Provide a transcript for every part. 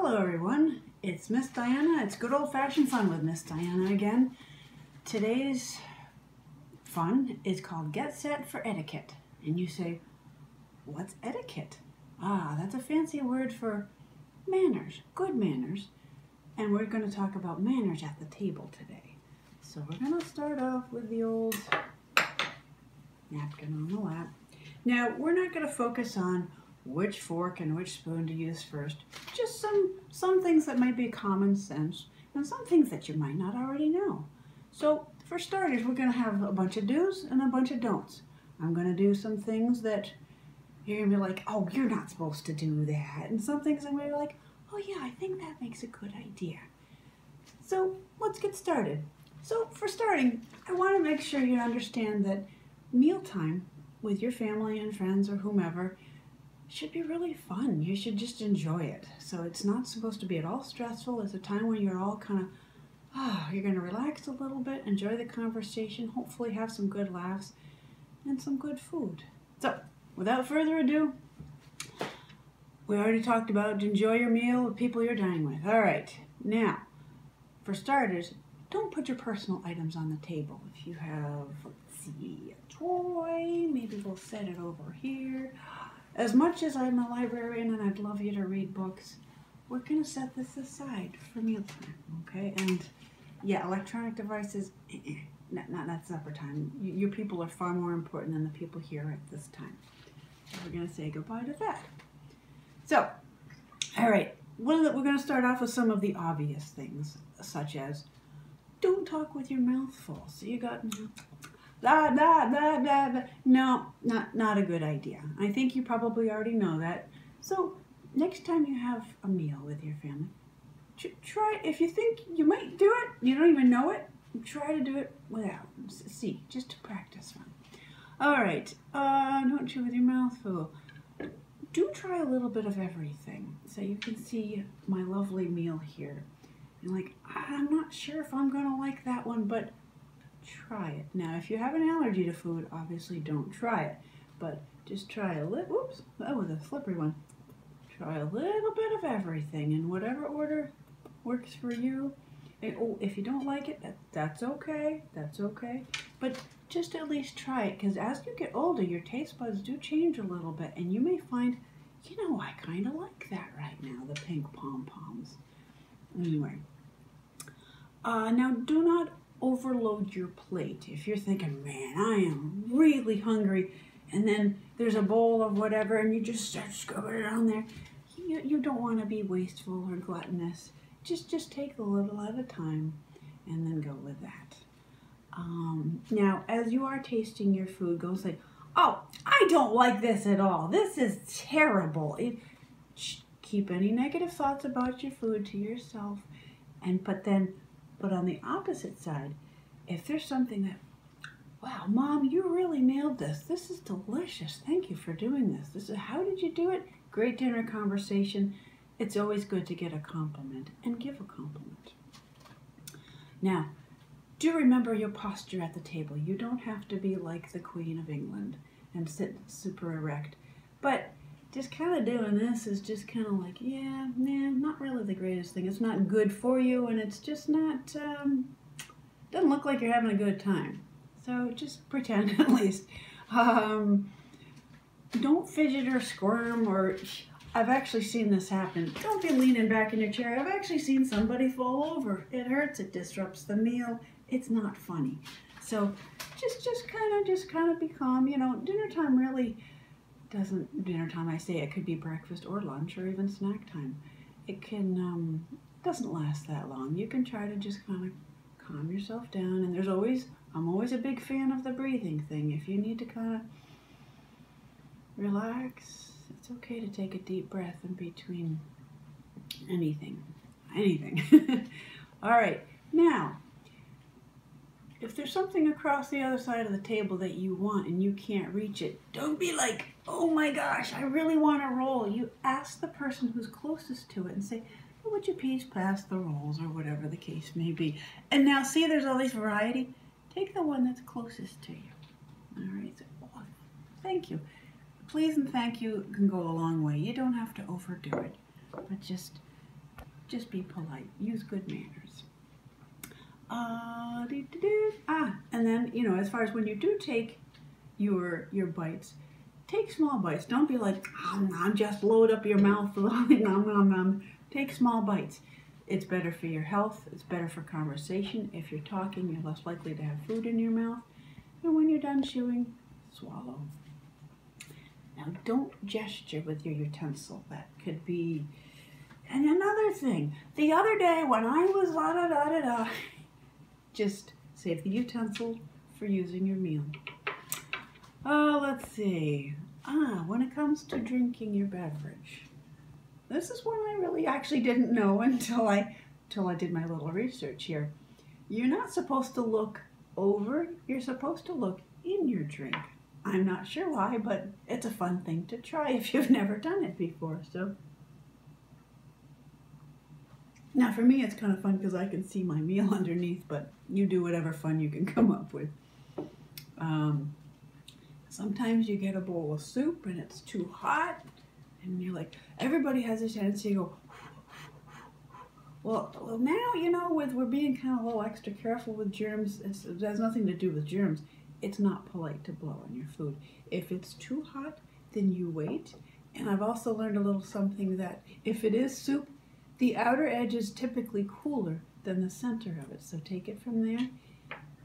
Hello everyone, it's Miss Diana. It's good old-fashioned fun with Miss Diana again. Today's fun is called Get Set for Etiquette. And you say, what's etiquette? That's a fancy word for manners, good manners. And we're going to talk about manners at the table today. So we're going to start off with the old napkin on the lap. Now, we're not going to focus on which fork and which spoon to use first. Just some things that might be common sense and some things that you might not already know. So for starters, we're going to have a bunch of do's and a bunch of don'ts. I'm going to do some things that you're going to be like, oh, you're not supposed to do that. And some things I'm going to be like, oh yeah, I think that makes a good idea. So let's get started. So for starting, I want to make sure you understand that mealtime with your family and friends or whomever should be really fun. You should just enjoy it. So it's not supposed to be at all stressful. It's a time when you're all kind of, you're going to relax a little bit, enjoy the conversation, hopefully have some good laughs and some good food. So without further ado, we already talked about enjoy your meal with people you're dining with. All right, now for starters, don't put your personal items on the table. If you have, let's see, a toy, maybe we'll set it over here. As much as I'm a librarian and I'd love you to read books, we're going to set this aside for mealtime, okay? And yeah, electronic devices, not supper time. Your people are far more important than the people here at this time. So we're going to say goodbye to that. So, all right, we're going to start off with some of the obvious things, such as don't talk with your mouth full. So you got blah, blah, blah, blah, blah. No, not a good idea. I think you probably already know that. So next time you have a meal with your family, try, if you think you might do it, you don't even know it, try to do it without. See, just to practice fun. All right, don't chew with your mouth full. Do try a little bit of everything. So you can see my lovely meal here. You're like, I'm not sure if I'm gonna like that one, but try it. Now, if you have an allergy to food, obviously don't try it, but just try a little, whoops, that was a slippery one. Try a little bit of everything in whatever order works for you. And, if you don't like it, that's okay, but just at least try it, because as you get older, your taste buds do change a little bit, and you may find, you know, I kind of like that right now, the pink pom-poms. Anyway, now do not overload your plate. If you're thinking, man, I am really hungry, and then there's a bowl of whatever and you just start scooping it on there, you don't want to be wasteful or gluttonous. Just take a little at a time and then go with that. Now, as you are tasting your food, go say, oh, I don't like this at all. This is terrible. Keep any negative thoughts about your food to yourself, but on the opposite side, if there's something that, wow, Mom, you really nailed this. This is delicious. Thank you for doing this. How did you do it? Great dinner conversation. It's always good to get a compliment and give a compliment. Now, do remember your posture at the table. You don't have to be like the Queen of England and sit super erect, but just kind of doing this is just kind of like, yeah, not really the greatest thing. It's not good for you, and it's just not, doesn't look like you're having a good time. So just pretend at least. Don't fidget or squirm, or I've actually seen this happen. Don't be leaning back in your chair. I've actually seen somebody fall over. It hurts, it disrupts the meal. It's not funny. So just kind of be calm. You know, dinner time really dinner time, I say, it could be breakfast or lunch or even snack time. It can, doesn't last that long. You can try to just kind of calm yourself down, and I'm always a big fan of the breathing thing. If you need to kind of relax, it's okay to take a deep breath in between anything. All right, now, if there's something across the other side of the table that you want and you can't reach it, don't be like, oh my gosh, I really want a roll. You ask the person who's closest to it and say, oh, would you please pass the rolls, or whatever the case may be. And now see, there's all this variety. Take the one that's closest to you. All right, so, oh, thank you. Please and thank you can go a long way. You don't have to overdo it, but just Just be polite. Use good manners. And then, as far as when you do take your bites, take small bites. Don't be like, just load up your mouth. Take small bites. It's better for your health. It's better for conversation. If you're talking, you're less likely to have food in your mouth. And when you're done chewing, swallow. Now, don't gesture with your utensil. That could be... And another thing, the other day when I was just save the utensil for using your meal. Let's see. When it comes to drinking your beverage, this is one I really actually didn't know until I did my little research here. You're not supposed to look over, you're supposed to look in your drink. I'm not sure why, but it's a fun thing to try if you've never done it before. So now for me it's kind of fun because I can see my meal underneath, but you do whatever fun you can come up with. Sometimes you get a bowl of soup and it's too hot and you're like, everybody has a tendency to go, well now, we're being kind of a little extra careful with germs. It has nothing to do with germs. It's not polite to blow on your food. If it's too hot, then you wait. And I've also learned a little something that if it is soup, the outer edge is typically cooler than the center of it. So take it from there.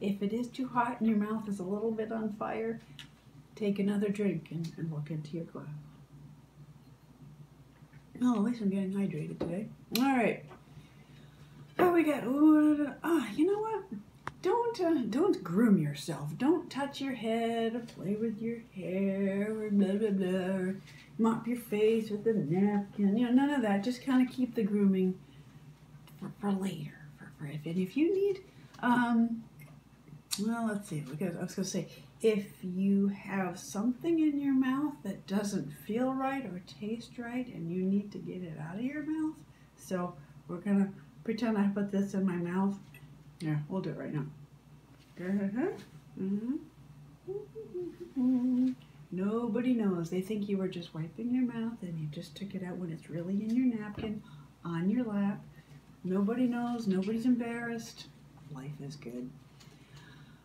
If it is too hot and your mouth is a little bit on fire, take another drink and look into your glass. Oh, at least I'm getting hydrated today. All right. Oh, we got, you know what? Don't groom yourself. Don't touch your head or play with your hair or blah, blah, blah. Or mop your face with a napkin. None of that. Just kind of keep the grooming for later. And if you need, well, let's see. I was going to say, if you have something in your mouth that doesn't feel right or taste right and you need to get it out of your mouth, so we're going to pretend I put this in my mouth. Yeah, we'll do it right now. Nobody knows. They think you were just wiping your mouth and you just took it out when it's really in your napkin on your lap. Nobody knows. Nobody's embarrassed. Life is good.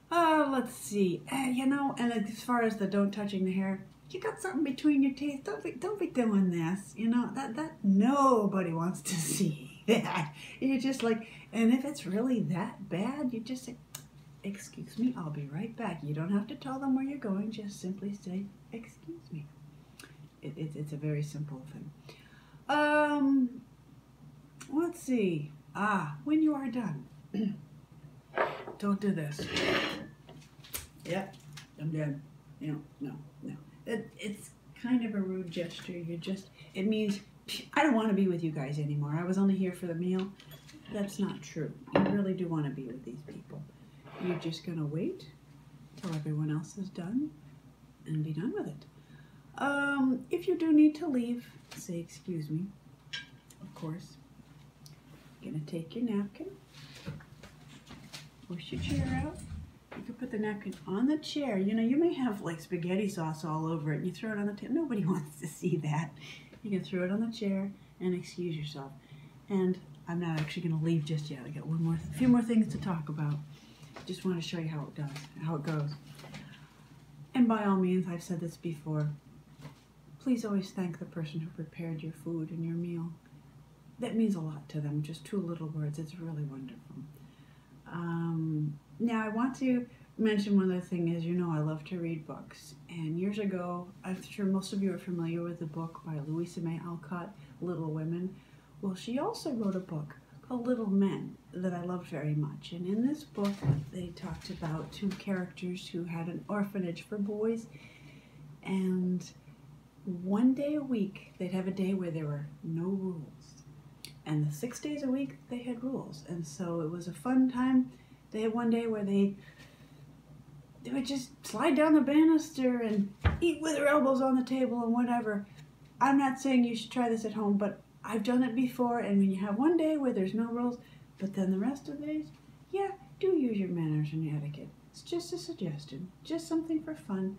Let's see. And as far as the don't touching the hair, you got something between your teeth. Don't be doing this. That nobody wants to see that. You're just like, and if it's really that bad, you just say, excuse me, I'll be right back. You don't have to tell them where you're going. Just simply say, excuse me. It's a very simple thing. Let's see. When you are done, don't do this. Yep, I'm done. No. It's kind of a rude gesture. It means, I don't want to be with you guys anymore. I was only here for the meal. That's not true. You really do want to be with these people. You're just going to wait till everyone else is done and be done with it. If you do need to leave, say excuse me, of course. You're going to take your napkin, push your chair out. You can put the napkin on the chair. You may have like spaghetti sauce all over it and you throw it on the table. Nobody wants to see that. You can throw it on the chair and excuse yourself. And I'm not actually going to leave just yet. I got a few more things to talk about. Just want to show you how it goes. And by all means, I've said this before, please always thank the person who prepared your food and your meal. That means a lot to them, just 2 little words. It's really wonderful. Now I want to mention one other thing is, I love to read books. And years ago, I'm sure most of you are familiar with the book by Louisa May Alcott, Little Women. Well, she also wrote a book called Little Men that I loved very much. And in this book, they talked about 2 characters who had an orphanage for boys. And one day a week, they'd have a day where there were no rules. And the 6 days a week, they had rules. And so it was a fun time. They had one day where they would just slide down the banister and eat with their elbows on the table and whatever. I'm not saying you should try this at home, but I've done it before. And when you have one day where there's no rules, but then the rest of the days, yeah, do use your manners and etiquette. It's just a suggestion, just something for fun.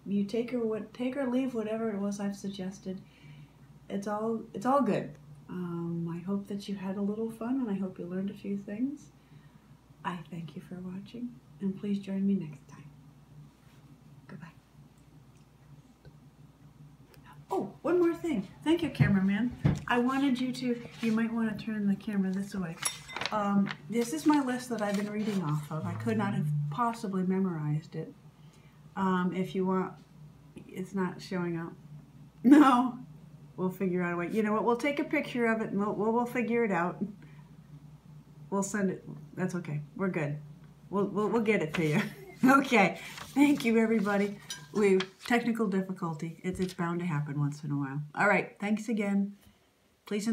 You take or leave whatever it was I've suggested. It's all good. I hope that you had a little fun, and I hope you learned a few things. I thank you for watching, and please join me next time. Goodbye. Oh, one more thing. Thank you, cameraman. I wanted you might want to turn the camera this way. This is my list that I've been reading off of. I could not have possibly memorized it. If you want, it's not showing up. No, we'll figure out a way. You know what? We'll take a picture of it and we'll figure it out. We'll send it. That's okay. We're good. We'll get it to you. Okay. Thank you, everybody. Technical difficulty. It's bound to happen once in a while. All right. Thanks again. Please.